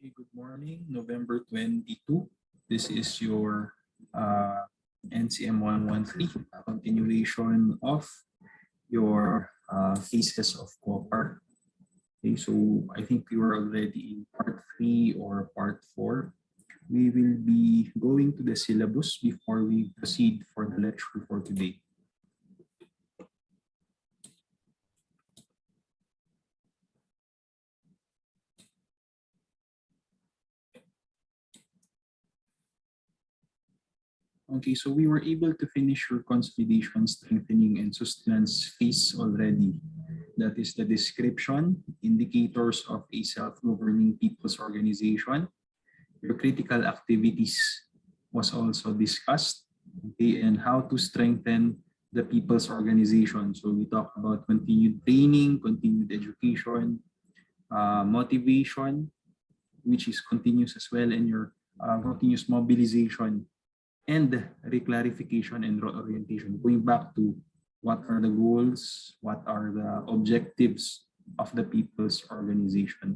Okay, good morning, November 22. This is your NCM 113, a continuation of your thesis of COPAR. Okay, so I think we were already in part 3 or part 4. We will be going to the syllabus before we proceed for the lecture for today. Okay, so we were able to finish your consolidation, strengthening, and sustenance phase already. That is the description, indicators of a self-governing people's organization. Your critical activities was also discussed, okay, and how to strengthen the people's organization. So we talked about continued training, continued education, motivation, which is continuous as well, and your continuous mobilization and reclarification and reorientation, going back to what are the goals, what are the objectives of the people's organization.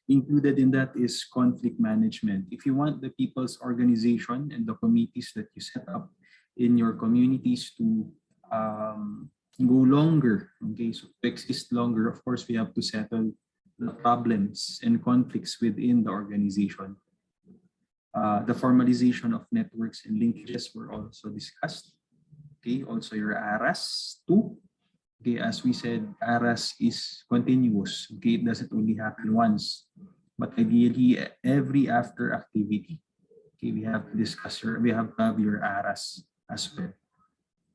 Included in that is conflict management. If you want the people's organization and the committees that you set up in your communities to go longer, okay, so to exist longer, of course, we have to settle the problems and conflicts within the organization. The formalization of networks and linkages were also discussed. Okay, also your ARAS too. Okay, as we said, ARAS is continuous. Okay, it doesn't only happen once, but ideally every after activity. Okay, we have to discuss we have to have your ARAS as well.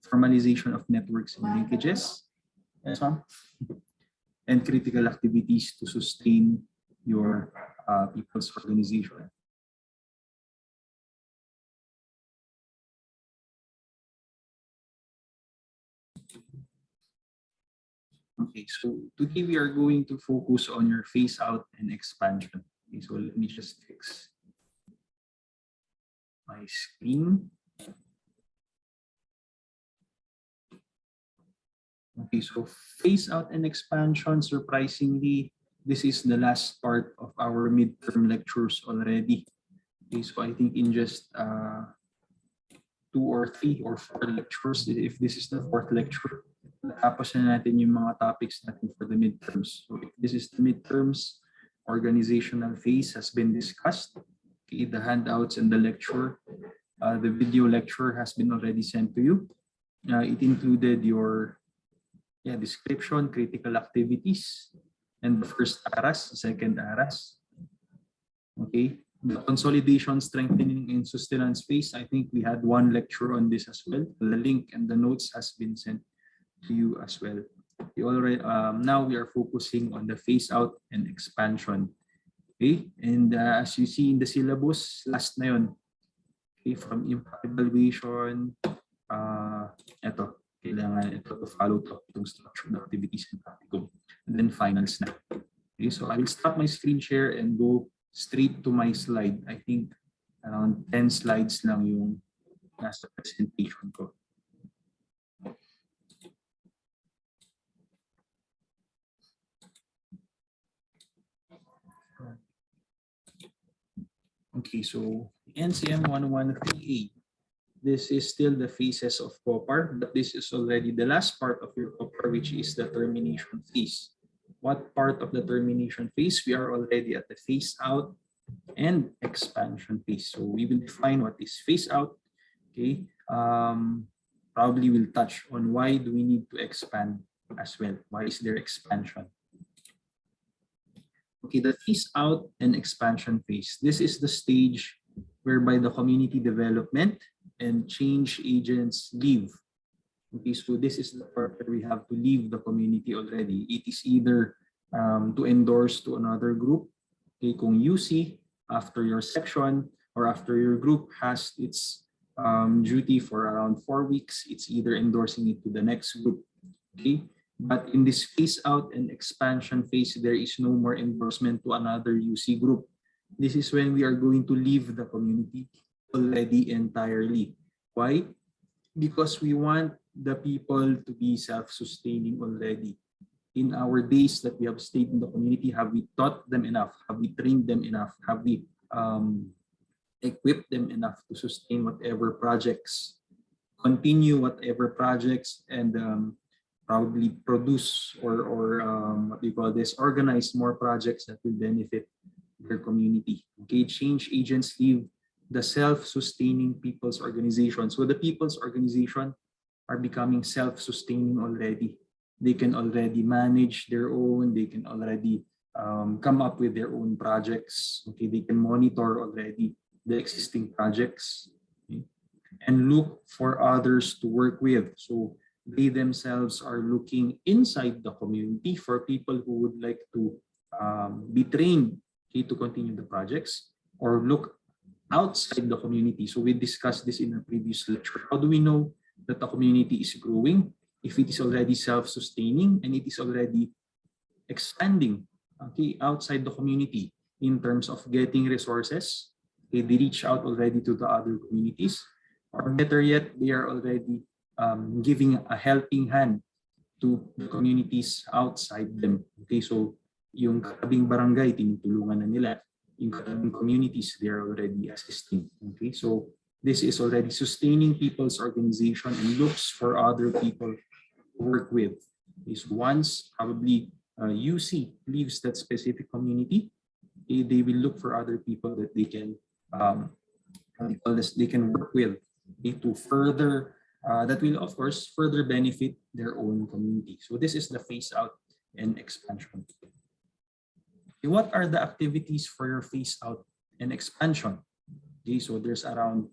Formalization of networks and linkages. Yes, ma'am. And critical activities to sustain your people's organization. Okay, so today we are going to focus on your phase out and expansion. Okay, so let me just fix my screen. Okay, so phase out and expansion, surprisingly, this is the last part of our midterm lectures already. Okay, so I think in just 2 or 3 or 4 lectures, if this is the 4th lecture, tapos na natin yung mga topics natin for the midterms. So if this is the midterms, organizational phase has been discussed. Okay, the handouts and the lecture, the video lecture has been already sent to you. It included your description, critical activities, and the first ARAS, second ARAS. Okay, the consolidation, strengthening, and sustenance phase, I think we had 1 lecture on this as well. The link and the notes has been sent to you as well. We already now we are focusing on the phase out and expansion. Okay, and as you see in the syllabus, last na yun. Okay, from impact evaluation, kailangan ito to follow itong structured activities and practicum. And then finals na. Okay, so I will stop my screen share and go straight to my slide. I think around 10 slides lang yung nasa presentation ko. Okay, so NCM 113A. This is still the phases of COPAR, but this is already the last part of your COPAR, which is the termination phase. What part of the termination phase? We are already at the phase out and expansion phase. So we will define what is phase out. Okay, probably we'll touch on why do we need to expand as well. Why is there expansion? Okay, the phase out and expansion phase. This is the stage whereby the community development and change agents leave. Okay, so this is the part where we have to leave the community already. It is either to endorse to another group. Okay, kung UC, after your section or after your group has its duty for around 4 weeks, it's either endorsing it to the next group. Okay. But in this phase out and expansion phase, there is no more endorsement to another UC group. This is when we are going to leave the community already entirely. Why? Because we want the people to be self-sustaining already. in our days that we have stayed in the community, have we taught them enough? Have we trained them enough? Have we equip them enough to sustain whatever projects, continue whatever projects, and probably produce or what do you call this, organize more projects that will benefit their community. Okay, change agents leave the self-sustaining people's organization. So the people's organization are becoming self-sustaining already. They can already manage their own, they can already come up with their own projects. Okay, they can monitor already the existing projects, okay, and look for others to work with. So they themselves are looking inside the community for people who would like to be trained, okay, to continue the projects, or look outside the community. So we discussed this in a previous lecture. How do we know that the community is growing? If it is already self-sustaining and it is already expanding, okay, outside the community in terms of getting resources, okay, they reach out already to the other communities, or better yet, they are already giving a helping hand to the communities outside them. Okay, so yung katabing barangay, tinutulungan na nila. Yung katabing communities, they are already assisting. Okay, so this is already sustaining people's organization and looks for other people to work with. Okay, so once probably UC leaves that specific community, they will look for other people that they can they can work with, okay, to further that will of course further benefit their own community. So this is the phase out and expansion. Okay, what are the activities for your phase out and expansion? Okay, so there's around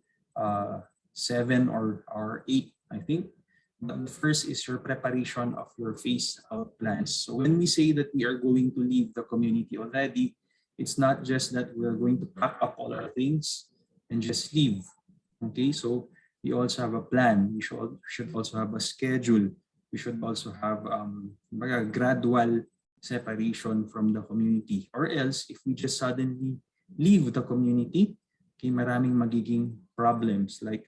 7 or 8, I think. But the first is your preparation of your phase out plans. So when we say that we are going to leave the community already, it's not just that we're going to pack up all our things and just leave. Okay, so we also have a plan. We should also have a schedule. We should also have a gradual separation from the community. Or else, if we just suddenly leave the community, okay, maraming magiging problems like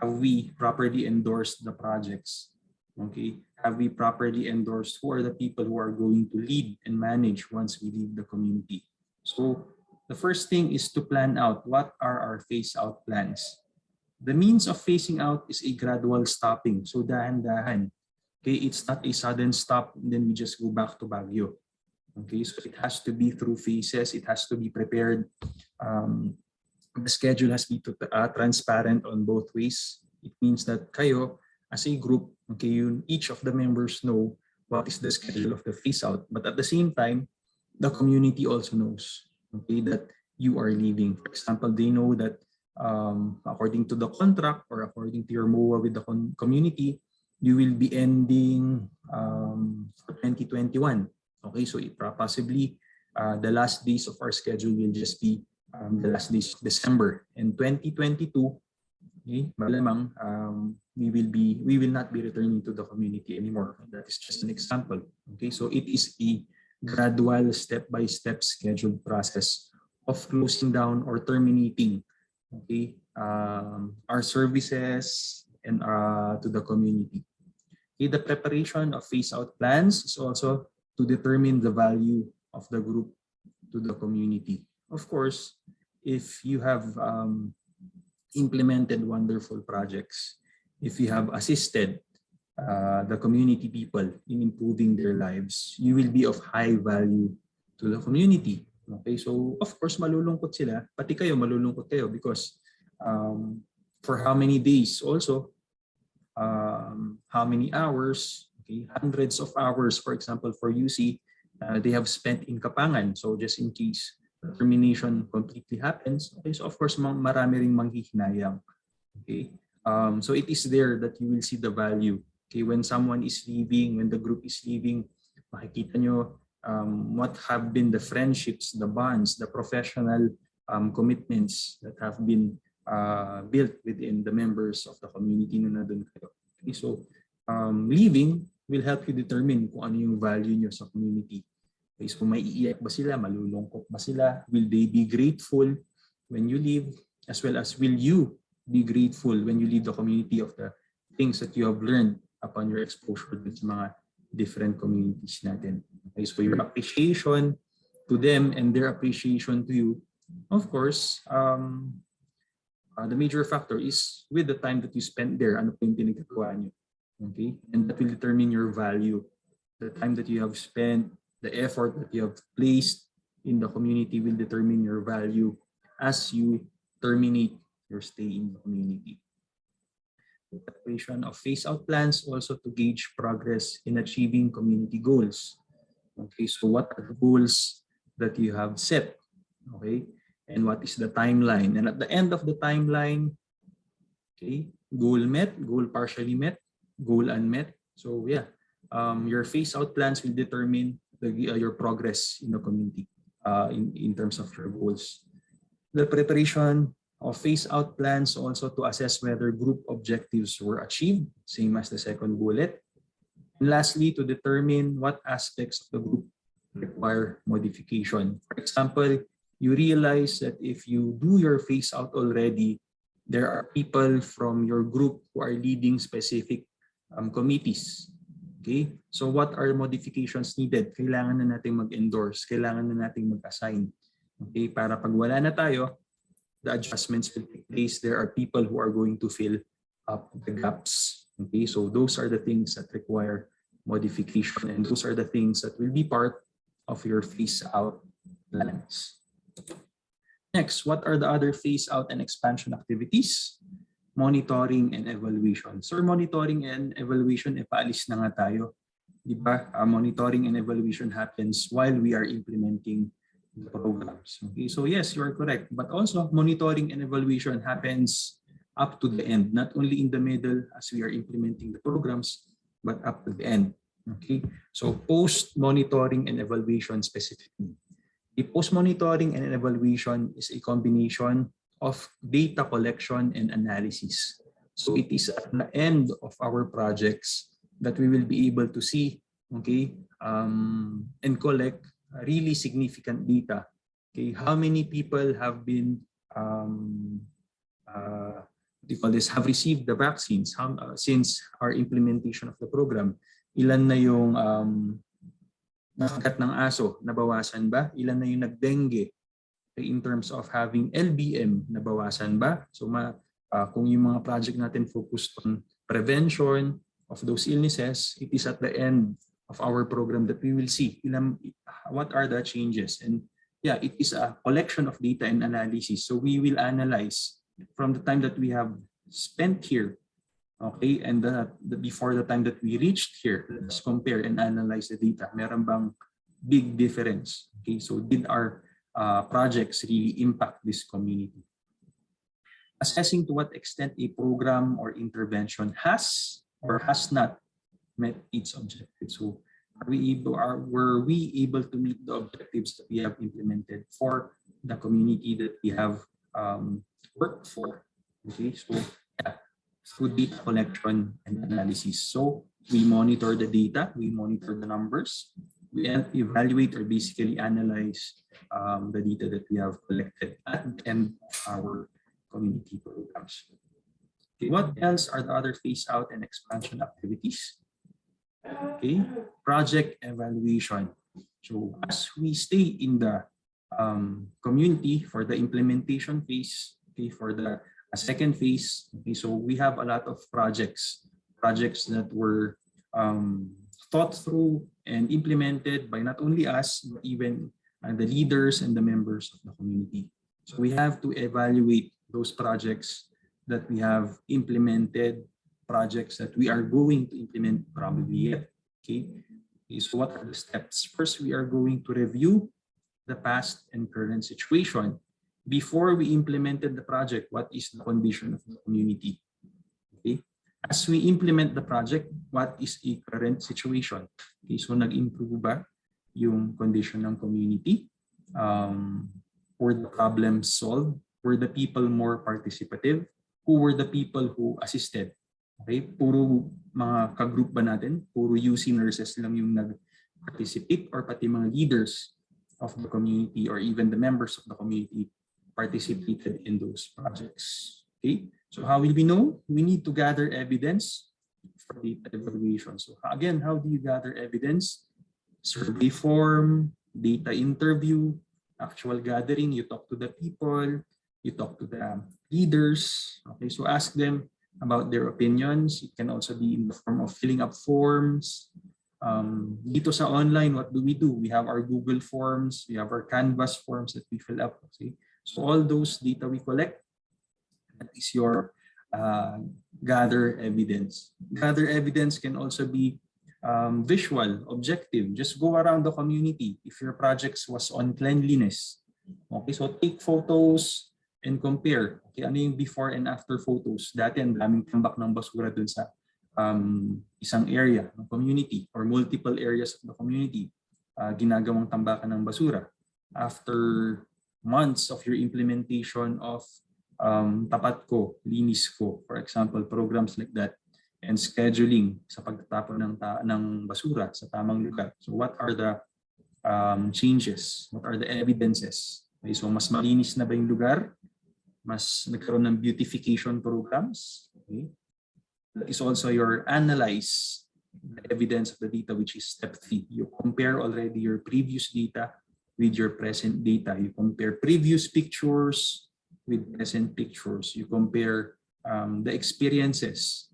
have we properly endorsed the projects? Okay, have we properly endorsed who are the people who are going to lead and manage once we leave the community? So the first thing is to plan out what are our phase out plans. The means of phasing out is a gradual stopping. So dahan-dahan. Okay, it's not a sudden stop and then we just go back to Baguio. Okay, so it has to be through phases. It has to be prepared. The schedule has to be transparent on both ways. It means that kayo, as a group, okay, each of the members know what is the schedule of the phase out. But at the same time, the community also knows, okay, that you are leaving. For example, they know that according to the contract or according to your MOA with the community, you will be ending for 2021. Okay, so possibly the last days of our schedule will just be the last days of December. In 2022, okay, malamang we will not be returning to the community anymore. That is just an example. Okay, so it is a gradual step-by-step scheduled process of closing down or terminating, okay, our services and to the community. Okay, the preparation of phase-out plans is also to determine the value of the group to the community. Of course, if you have implemented wonderful projects, if you have assisted the community people in improving their lives, you will be of high value to the community. Okay, so of course malulungkot sila, pati kayo malulungkot kayo because for how many days also, how many hours, okay, hundreds of hours, for example, for UC, they have spent in Kapangan. So just in case the termination completely happens, okay, so of course marami ring manghihinayang. Okay, so it is there that you will see the value. Okay, when someone is leaving, when the group is leaving, makikita nyo what have been the friendships, the bonds, the professional commitments that have been built within the members of the community na nandun kayo. Okay, so leaving will help you determine kung ano yung value nyo sa community. Okay, so may iiyak ba sila, malulungkot ba sila, will they be grateful when you leave, as well as will you be grateful when you leave the community of the things that you have learned upon your exposure with mga different communities natin. Okay, so your appreciation to them and their appreciation to you, of course, the major factor is with the time that you spend there, ano po yung pinagkagawa nyo. Okay? And that will determine your value. The time that you have spent, the effort that you have placed in the community will determine your value as you terminate your stay in the community. The preparation of phase-out plans also to gauge progress in achieving community goals. Okay, so what are the goals that you have set? Okay, and what is the timeline? And at the end of the timeline, okay, goal met, goal partially met, goal unmet. So yeah, your phase-out plans will determine your progress in the community in terms of your goals. The preparation of phase-out plans also to assess whether group objectives were achieved, same as the second bullet. And lastly, to determine what aspects of the group require modification. For example, you realize that if you do your phase-out already, there are people from your group who are leading specific committees. Okay? So what are modifications needed? Kailangan na natin mag-endorse, kailangan na natin mag-assign. Okay? Para pag wala na tayo, the adjustments will take place. There are people who are going to fill up the gaps. Okay? So those are the things that require modification, and those are the things that will be part of your phase-out plans. Next, what are the other phase-out and expansion activities? Monitoring and evaluation. So monitoring and evaluation, paalis na nga tayo. Diba? Monitoring and evaluation happens while we are implementing the programs. Okay, so yes, you are correct. But also monitoring and evaluation happens up to the end, not only in the middle as we are implementing the programs, but up to the end. Okay, so post-monitoring and evaluation specifically. The post-monitoring and evaluation is a combination of data collection and analysis. So it is at the end of our projects that we will be able to see, okay, and collect really significant data. Okay, how many people have been have received the vaccines since our implementation of the program? Ilan na yung nakagat ng aso, nabawasan ba? Ilan na yung nagdengue? In terms of having LBM, nabawasan ba? So kung yung mga project natin focused on prevention of those illnesses, it is at the end of our program that we will see what are the changes. And yeah, it is a collection of data and analysis. So we will analyze from the time that we have spent here, okay, and before the time that we reached here. Let's compare and analyze the data. Meron bang big difference? Okay, so did our projects really impact this community? Assessing to what extent a program or intervention has or has not met its objectives. So were we able to meet the objectives that we have implemented for the community that we have worked for? Okay, so yeah, through data collection and analysis. So we monitor the data, we monitor the numbers, we evaluate or basically analyze the data that we have collected at the end of our community programs. Okay, what else are the other phase-out and expansion activities? Okay, project evaluation. So as we stay in the community for the implementation phase, okay, for the second phase, okay, so we have a lot of projects that were thought through and implemented by not only us, but even the leaders and the members of the community. So we have to evaluate those projects that we have implemented, projects that we are going to implement probably yet. Okay, so what are the steps? First, we are going to review the past and current situation. Before we implemented the project, what is the condition of the community? Okay, as we implement the project, what is a current situation? Okay, so nag-improve ba yung condition ng community? Were the problems solved? Were the people more participative? Who were the people who assisted? Okay, puro mga ka-group ba natin? Puro UC nurses lang yung nag-participate, or pati mga leaders of the community or even the members of the community participated in those projects? Okay, so how will we know? We need to gather evidence for data evaluation. So again, how do you gather evidence? Survey form, data interview, actual gathering, you talk to the people, you talk to the leaders. Okay, so ask them about their opinions. It can also be in the form of filling up forms. Dito sa online, what do? We have our Google Forms, we have our Canvas forms that we fill up. Okay? So all those data we collect, that is your gather evidence. Gather evidence can also be visual, objective. Just go around the community. If your projects was on cleanliness, okay, so take photos and compare. Okay, ano yung before and after photos? Dati ang daming tambak ng basura dun sa isang area ng community or multiple areas of the community. Ginagawang tambakan ng basura. After months of your implementation of tapat ko, linis ko, for example, programs like that, and scheduling sa pagtatapon ng basura sa tamang lugar. So what are the changes? What are the evidences? Okay, so mas malinis na ba yung lugar? Mas nagkaroon ng beautification programs? Okay. That is also your analyze the evidence of the data, which is step 3. You compare already your previous data with your present data. You compare previous pictures with present pictures. You compare the experiences,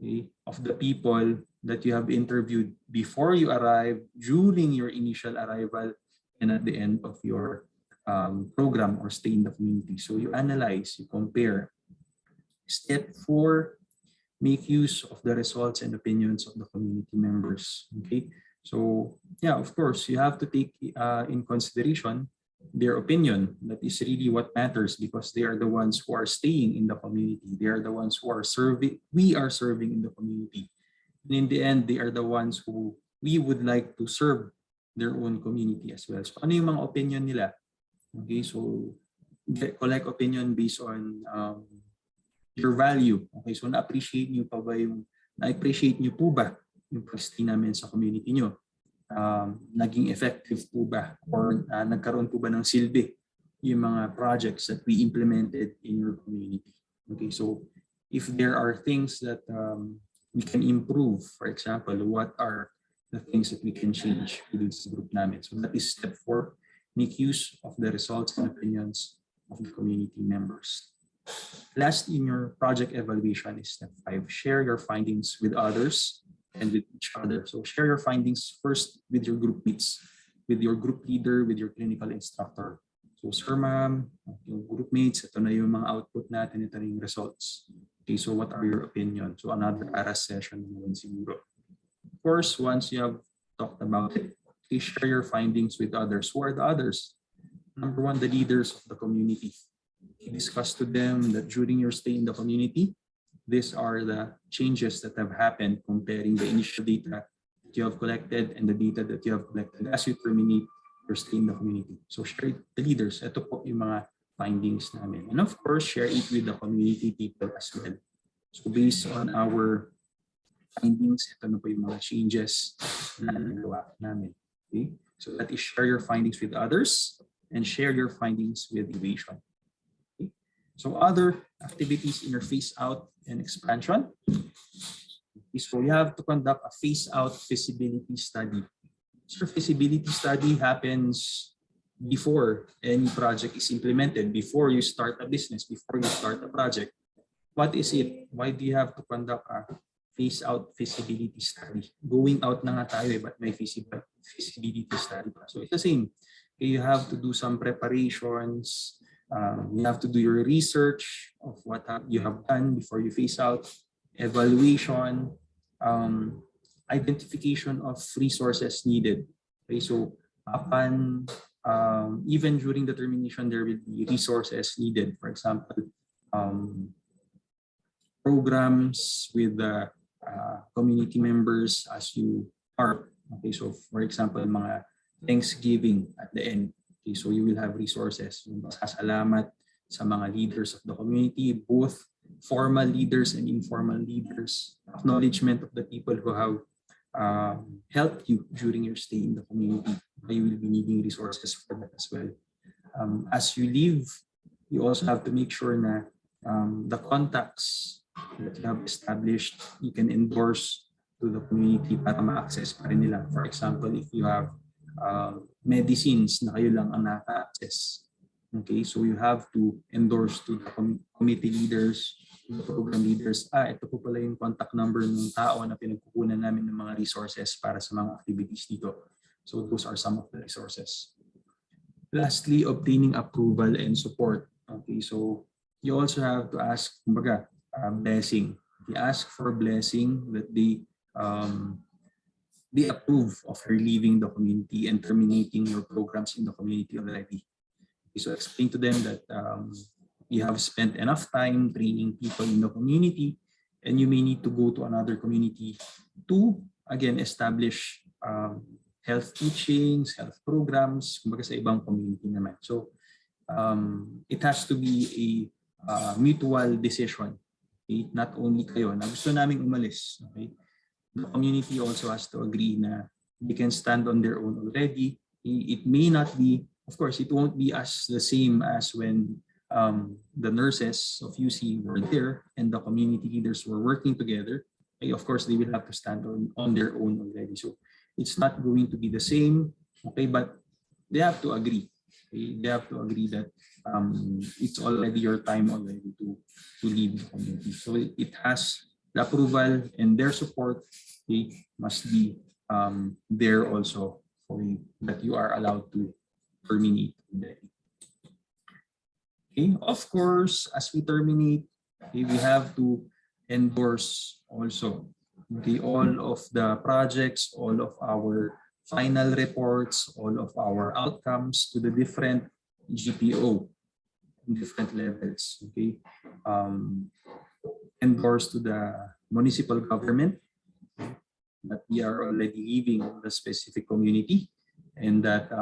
okay, of the people that you have interviewed before you arrive, during your initial arrival, and at the end of your program or stay in the community. So you analyze, you compare. Step 4, make use of the results and opinions of the community members. Okay, so yeah, of course, you have to take in consideration their opinion. That is really what matters, because they are the ones who are staying in the community. They are the ones who are serving. We are serving in the community. And in the end, they are the ones who we would like to serve their own community as well. So ano yung mga opinion nila? Okay, so collect opinion based on your value. Okay, so na-appreciate niyo pa ba yung na-appreciate niyo po ba yung pag-stay namin sa community niyo? Naging effective po ba, or nagkaroon po ba ng silbi yung mga projects that we implemented in your community? Okay, so if there are things that we can improve, for example, what are the things that we can change within this group namin? So that is step 4, make use of the results and opinions of the community members. Last in your project evaluation is step 5, share your findings with others and with each other. So share your findings first with your group mates, with your group leader, with your clinical instructor. So sir, ma'am, yung group mates, ito na yung mga output natin, ito na yung results. Okay, so what are your opinions? So another ARAS session naman siguro. Of course, once you have talked about it, please share your findings with others. Who are the others? Number 1, the leaders of the community. Discuss to them that during your stay in the community, these are the changes that have happened comparing the initial data that you have collected and the data that you have collected as you terminate your stay in the community. So share it with the leaders. Ito po yung mga findings namin. And of course, share it with the community people as well. So based on our findings, ito na po yung mga changes na nagawa namin. Okay? So that is share your findings with others and share your findings with innovation. So other activities in your phase out and expansion is so you have to conduct a phase out feasibility study. So feasibility study happens before any project is implemented, before you start a business, before you start a project. What is it? Why do you have to conduct a phase out feasibility study? Going out na nga tayo, but may feasibility study pa. So it's the same. You have to do some preparations. You have to do your research of what you have done before you phase out, evaluation, identification of resources needed. Okay, so upon even during the termination, there will be resources needed. For example, programs with the community members as you are. Okay, so for example, mga Thanksgiving at the end. Okay, so you will have resources. Pasasalamat sa mga leaders of the community, both formal leaders and informal leaders. Acknowledgement of the people who have helped you during your stay in the community. You will be needing resources for that as well. As you leave, you also have to make sure na the contacts that you have established, you can endorse to the community para ma-access pa rin nila. For example, if you have medicines na kayo lang ang naka-access, okay, so you have to endorse to the committee leaders, the program leaders, ito po pala yung contact number ng tao na pinagkukunan namin ng mga resources para sa mga activities dito. So those are some of the resources. Lastly, obtaining approval and support. Okay, so you also have to ask, kumbaga, blessing. You ask for blessing that they approve of your leaving the community and terminating your programs in the community already. Okay, so explain to them that you have spent enough time training people in the community and you may need to go to another community to, again, establish health teachings, health programs, kumbaga sa ibang community naman. So it has to be a mutual decision. Okay? Not only kayo na gusto naming umalis. Okay? The community also has to agree na they can stand on their own already. It may not be, of course, it won't be as the same as when the nurses of UC were there and the community leaders were working together. Okay? Of course, they will have to stand on their own already. So it's not going to be the same, okay, but they have to agree. Okay? They have to agree that it's already your time already to leave the community. So it has the approval and their support, okay, must be there also for you, that you are allowed to terminate. Okay, of course, as we terminate, okay, we have to endorse also, okay, all of the projects, all of our final reports, all of our outcomes to the different GPO, different levels. Okay, endorse to the municipal government that we are already leaving the specific community, and that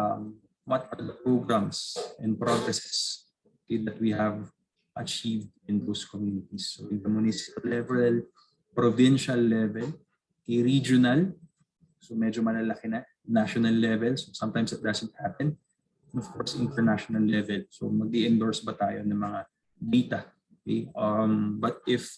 what are the programs and progresses, okay, that we have achieved in those communities. So in the municipal level, provincial level, regional, so medyo malalaki na, national level, so sometimes it doesn't happen, and of course international level. So mag-endorse ba tayo ng mga data? Okay? But if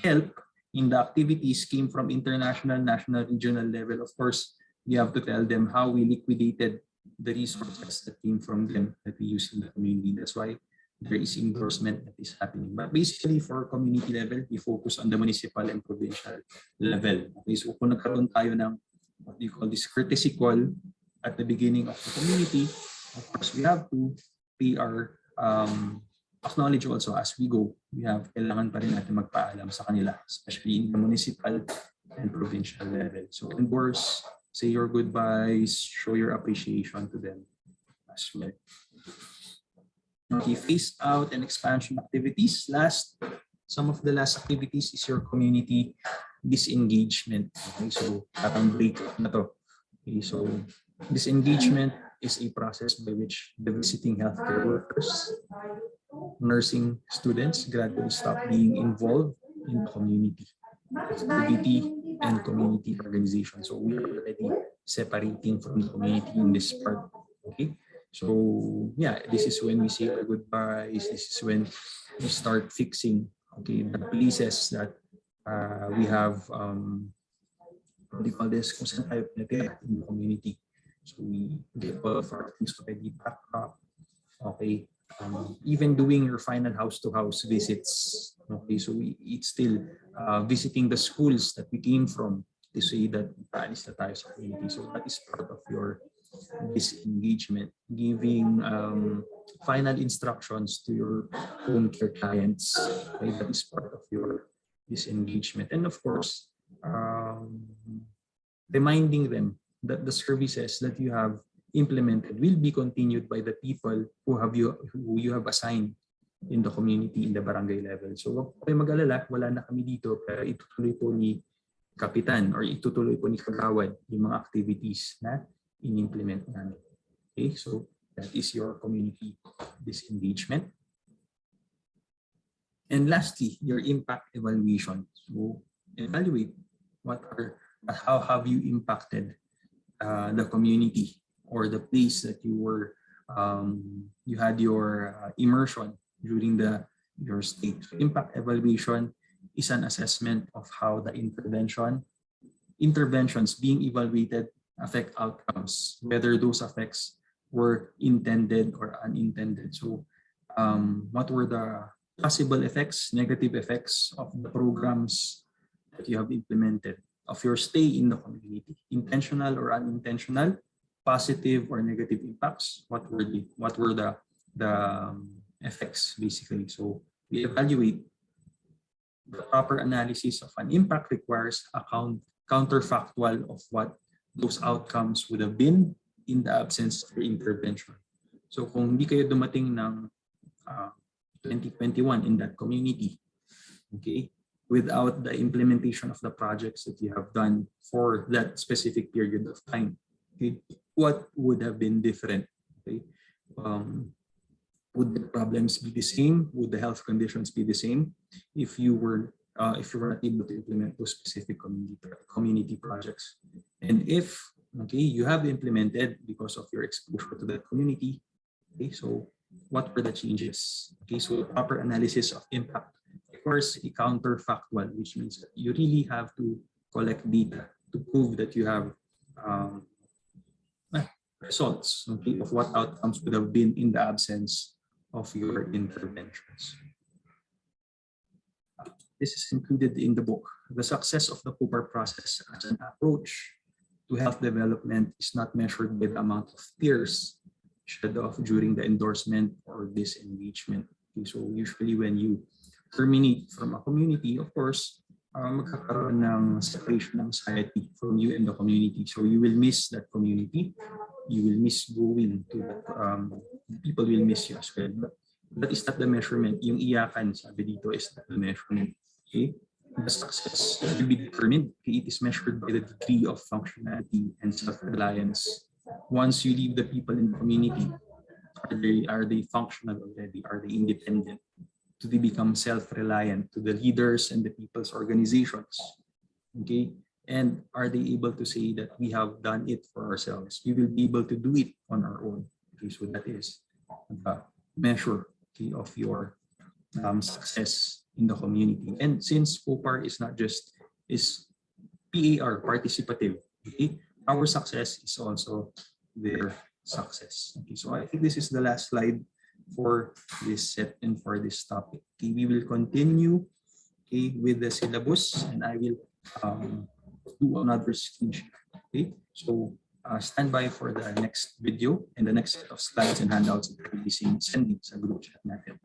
help in the activities came from international, national, regional level, of course, we have to tell them how we liquidated the resources that came from them that we use in the community. That's why there is endorsement that is happening. But basically for community level, we focus on the municipal and provincial level. Okay, so kung nagkaroon tayo ng what you call this courtesy call at the beginning of the community, of course, we have to pay our acknowledge also as we go. We have kailangan pa rin natin magpaalam sa kanila, especially in the municipal and provincial level. So endorse, say your goodbyes, show your appreciation to them as well. Okay, phase out and expansion activities. Some of the last activities is your community disengagement. Okay, so parang break na to. Okay, so disengagement is a process by which the visiting healthcare workers, nursing students gradually stop being involved in the community activity and community organization. So we are already separating from the community in this part. Okay, so yeah, this is when we say our goodbyes. This is when we start fixing, okay, the places that we have what do you call this, kung saan tayo pinatira in the community. So we get all of our things already packed up. Okay, even doing your final house-to-house visits. Okay, so it's still visiting the schools that we came from to say that paalis na tayo sa community. So that is part of your disengagement, giving final instructions to your home care clients. Okay, that is part of your disengagement. And of course, reminding them that the services that you have implemented will be continued by the people who you have assigned in the community, in the barangay level. So wag kayo mag-alala, wala na kami dito, pero itutuloy po ni Kapitan or itutuloy po ni Kagawad yung mga activities na in-implement namin. Okay, so that is your community disengagement. And lastly, your impact evaluation. So evaluate how have you impacted the community or the place that you were you had your immersion during your stay. So impact evaluation is an assessment of how the interventions being evaluated affect outcomes, whether those effects were intended or unintended. So what were the possible effects, negative effects of the programs that you have implemented, of your stay in the community, intentional or unintentional, positive or negative impacts? What were the effects basically? So we evaluate. The proper analysis of an impact requires a counterfactual of what those outcomes would have been in the absence of intervention. So kung hindi kayo dumating ng 2021 in that community, okay, without the implementation of the projects that you have done for that specific period of time, okay, what would have been different? Okay, would the problems be the same? Would the health conditions be the same if you were not able to implement those specific community projects? And if you have implemented because of your exposure to that community, okay, so what were the changes? Okay, so proper analysis of impact requires a counterfactual, which means that you really have to collect data to prove that you have results, okay, of what outcomes would have been in the absence of your interventions. This is included in the book. The success of the COPAR process as an approach to health development is not measured by the amount of tears shed off during the endorsement or disengagement. Okay, so usually when you terminate from a community, of course, magkakaroon ng separation ng society from you and the community. So you will miss that community. You will miss going to that, people will miss you as well. But that is not the measurement. Yung iyakan, sabi dito, is not the measurement. Okay? The success will be determined. Okay? It is measured by the degree of functionality and self-reliance. Once you leave the people in the community, are they functional already? Are they independent? Do they become self-reliant to the leaders and the people's organizations? Okay? And are they able to say that we have done it for ourselves? We will be able to do it on our own. Okay, so that is the measure, okay, of your success in the community. And since COPAR is not just PAR, participative, okay, our success is also their success. Okay, so I think this is the last slide for this set and for this topic. Okay, we will continue, okay, with the syllabus, and I will do another screen share. Okay, so stand by for the next video and the next set of slides and handouts that we'll be sending sa group chat natin.